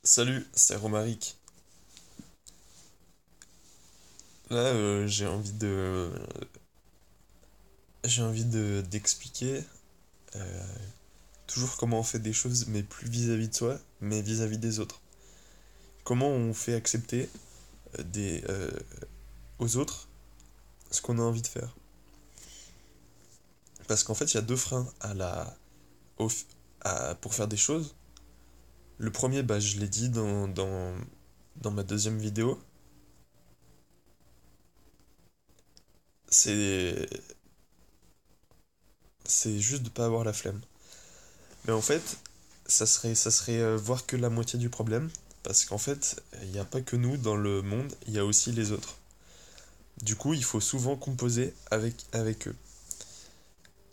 Salut, c'est Romaric. Là, j'ai envie de d'expliquer euh, toujours comment on fait des choses, mais plus vis-à-vis de soi, mais vis-à-vis des autres. Comment on fait accepter des aux autres ce qu'on a envie de faire. Parce qu'en fait, il y a deux freins au f- pour faire des choses. Le premier, bah, je l'ai dit dans ma deuxième vidéo, c'est c'est juste de pas avoir la flemme. Mais en fait, ça serait voir que la moitié du problème, parce qu'en fait, il n'y a pas que nous dans le monde, il y a aussi les autres. Du coup, il faut souvent composer avec eux.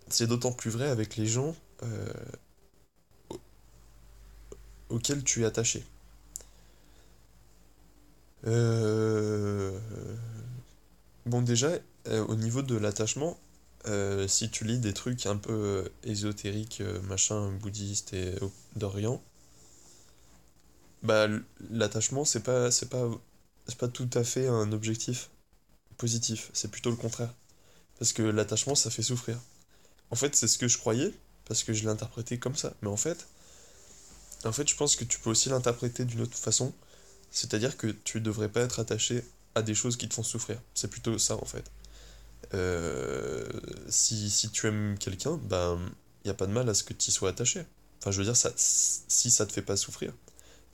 C'est d'autant plus vrai avec les gens euh, auxquels tu es attaché. Euh, Bon, déjà, au niveau de l'attachement, si tu lis des trucs un peu ésotériques, machin, bouddhistes et d'Orient, bah l'attachement, c'est pas tout à fait un objectif positif, c'est plutôt le contraire. Parce que l'attachement, ça fait souffrir. En fait, c'est ce que je croyais, parce que je l'ai interprété comme ça. Mais en fait, je pense que tu peux aussi l'interpréter d'une autre façon. C'est-à-dire que tu devrais pas être attaché à des choses qui te font souffrir. C'est plutôt ça, en fait. Euh, si tu aimes quelqu'un, ben, il n'y a pas de mal à ce que tu y sois attaché. Enfin, je veux dire, si ça te fait pas souffrir.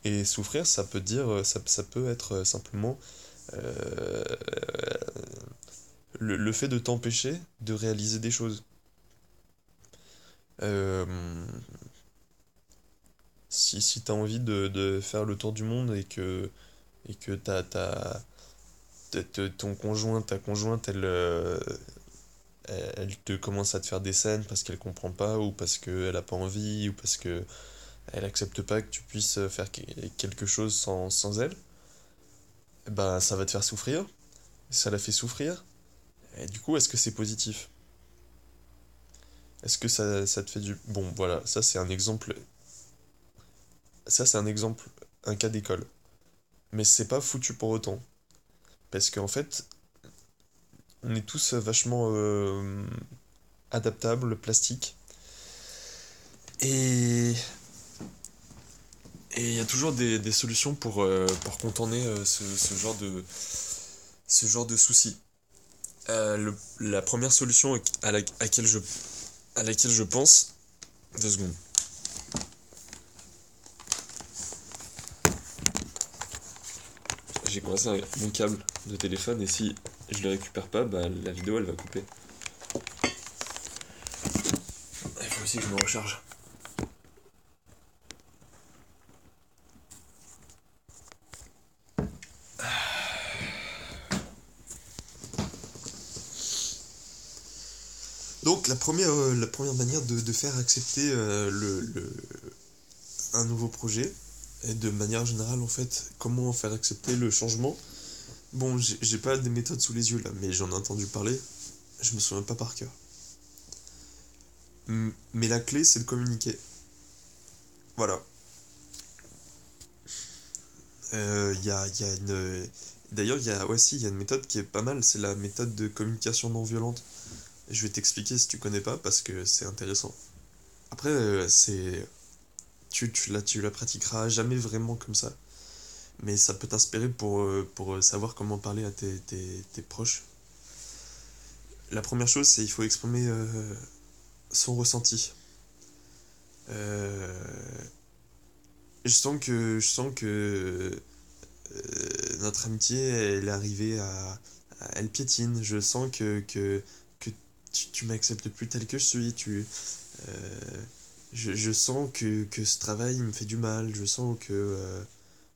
Et souffrir, ça peut dire, ça peut être simplement euh, le fait de t'empêcher de réaliser des choses. Euh, si t'as envie de faire le tour du monde et que ton conjoint, ta conjointe, elle te commence à te faire des scènes parce qu'elle comprend pas ou parce qu'elle a pas envie ou parce que elle accepte pas que tu puisses faire quelque chose sans elle, bah ça va te faire souffrir. Ça la fait souffrir. Et du coup, est-ce que c'est positif? Est-ce que ça te fait du... Bon, voilà, ça c'est un exemple. Ça c'est un exemple, un cas d'école. Mais c'est pas foutu pour autant. Parce qu'en fait, on est tous vachement adaptables, plastiques. Et et il y a toujours des solutions pour contourner ce genre de soucis. La première solution à laquelle je pense, 2 secondes. J'ai coincé mon câble de téléphone et si je le récupère pas, bah la vidéo elle va couper. Il faut aussi que je me recharge. Donc la première manière de faire accepter un nouveau projet, et de manière générale en fait, comment faire accepter le changement. Bon, j'ai pas des méthodes sous les yeux là, mais j'en ai entendu parler, je me souviens pas par cœur. Mais la clé c'est de communiquer. Voilà. Il y a une... D'ailleurs, il y a une méthode qui est pas mal, c'est la méthode de communication non violente. Je vais t'expliquer si tu connais pas parce que c'est intéressant. Après, tu la pratiqueras jamais vraiment comme ça, mais ça peut t'inspirer pour savoir comment parler à tes proches. La première chose, c'est il faut exprimer son ressenti. Euh, je sens que notre amitié, elle est arrivée elle piétine. Je sens que tu m'acceptes plus tel que je suis. Euh, je sens que ce travail me fait du mal. Je sens que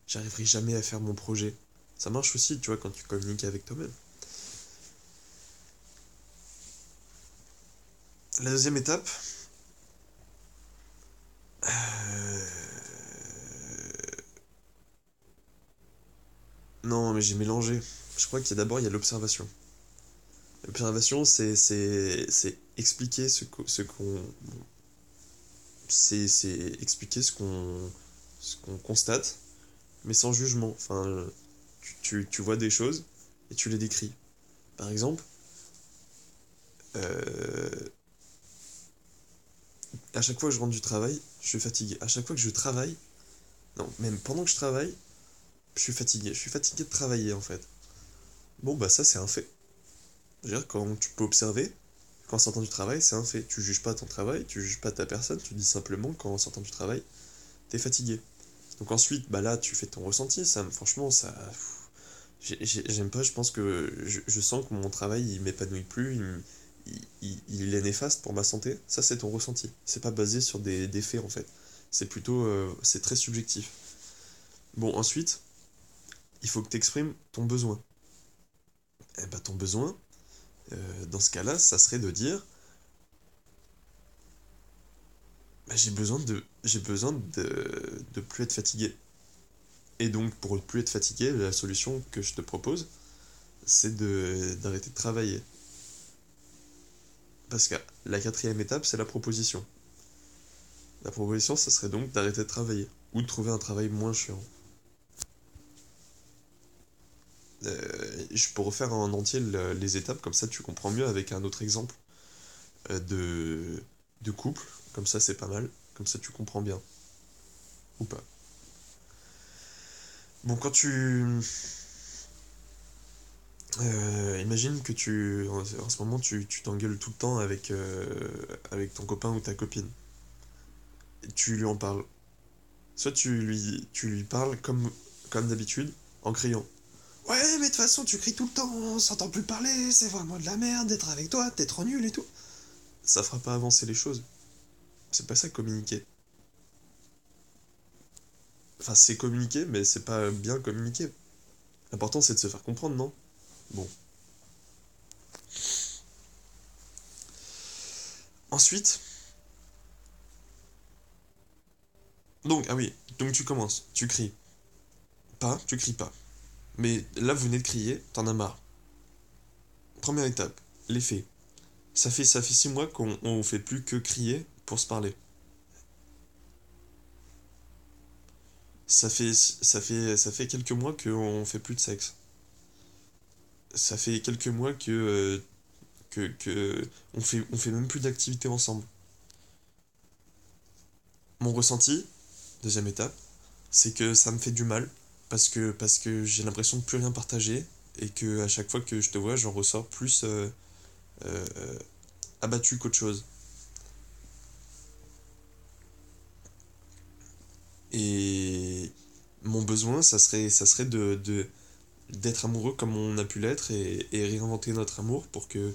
j'arriverai jamais à faire mon projet. Ça marche aussi, tu vois, quand tu communiques avec toi-même. La deuxième étape, euh, non, mais j'ai mélangé. Je crois qu'il y a l'observation. L'observation, c'est expliquer ce qu'on c'est expliquer ce qu'on constate mais sans jugement. Enfin, tu vois des choses et tu les décris. Par exemple, euh, à chaque fois que je rentre du travail, je suis fatigué. À chaque fois que je travaille, non, même pendant que je travaille, je suis fatigué. Je suis fatigué de travailler en fait. Bon, bah ça, c'est un fait. Je veux dire, quand tu peux observer, qu'en sortant du travail, c'est un fait. Tu juges pas ton travail, tu juges pas ta personne, tu dis simplement qu'en sortant du travail, t'es fatigué. Donc ensuite, bah là, tu fais ton ressenti, ça, franchement, ça... J'aime pas, je pense que... Je sens que mon travail, il m'épanouit plus, il est néfaste pour ma santé. Ça, c'est ton ressenti. C'est pas basé sur des faits, en fait. C'est plutôt... c'est très subjectif. Bon, ensuite, il faut que tu exprimes ton besoin. Eh bah, ton besoin, dans ce cas-là, ça serait de dire... Bah, j'ai besoin de plus être fatigué. Et donc, pour ne plus être fatigué, la solution que je te propose, c'est d'arrêter de travailler. Parce que la quatrième étape, c'est la proposition. La proposition, ça serait donc d'arrêter de travailler. Ou de trouver un travail moins chiant. Je peux refaire en entier les étapes, comme ça tu comprends mieux avec un autre exemple de couple. Comme ça, c'est pas mal. Comme ça, tu comprends bien. Ou pas. Bon, quand tu... imagine que en ce moment, tu t'engueules tout le temps avec ton copain ou ta copine. Et tu lui en parles. Soit tu lui parles comme d'habitude, en criant. Ouais, mais de toute façon, tu cries tout le temps, on s'entend plus parler, c'est vraiment de la merde d'être avec toi, t'es trop nul et tout. Ça fera pas avancer les choses. C'est pas ça communiquer. Enfin, c'est communiquer, mais c'est pas bien communiquer. L'important, c'est de se faire comprendre, non? Bon. Ensuite, donc, ah oui, donc tu commences, tu cries. Pas, tu cries pas. Mais là, vous venez de crier, t'en as marre. Première étape, les faits. Ça fait 6 mois qu'on fait plus que crier pour se parler. Ça fait quelques mois qu'on fait plus de sexe. Ça fait quelques mois que on fait même plus d'activités ensemble. Mon ressenti, deuxième étape, c'est que ça me fait du mal parce que j'ai l'impression de plus rien partager et que à chaque fois que je te vois, j'en ressors plus euh, abattu qu'autre chose. Et mon besoin, ça serait d'être amoureux comme on a pu l'être et réinventer notre amour pour que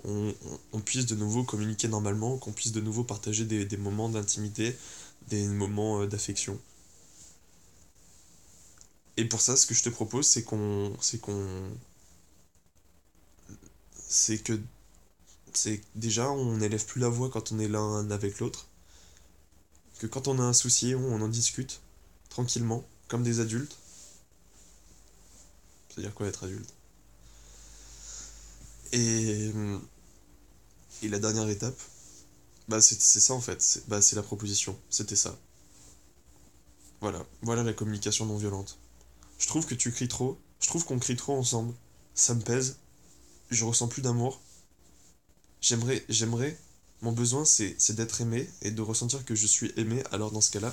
on puisse de nouveau communiquer normalement, qu'on puisse de nouveau partager des moments d'intimité, des moments d'affection. Et pour ça, ce que je te propose, c'est que, déjà, on n'élève plus la voix quand on est l'un avec l'autre, que quand on a un souci, on en discute tranquillement, comme des adultes. C'est-à-dire quoi être adulte? Et, et la dernière étape, bah c'est ça en fait, c'est la proposition, c'était ça. Voilà la communication non violente. Je trouve que tu cries trop, je trouve qu'on crie trop ensemble, ça me pèse, je ressens plus d'amour. J'aimerais, mon besoin c'est d'être aimé et de ressentir que je suis aimé. Alors dans ce cas-là,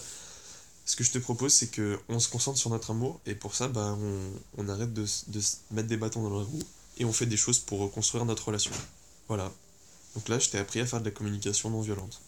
ce que je te propose c'est que on se concentre sur notre amour et pour ça bah on arrête de se mettre des bâtons dans la roue et on fait des choses pour reconstruire notre relation. Voilà. Donc là je t'ai appris à faire de la communication non violente.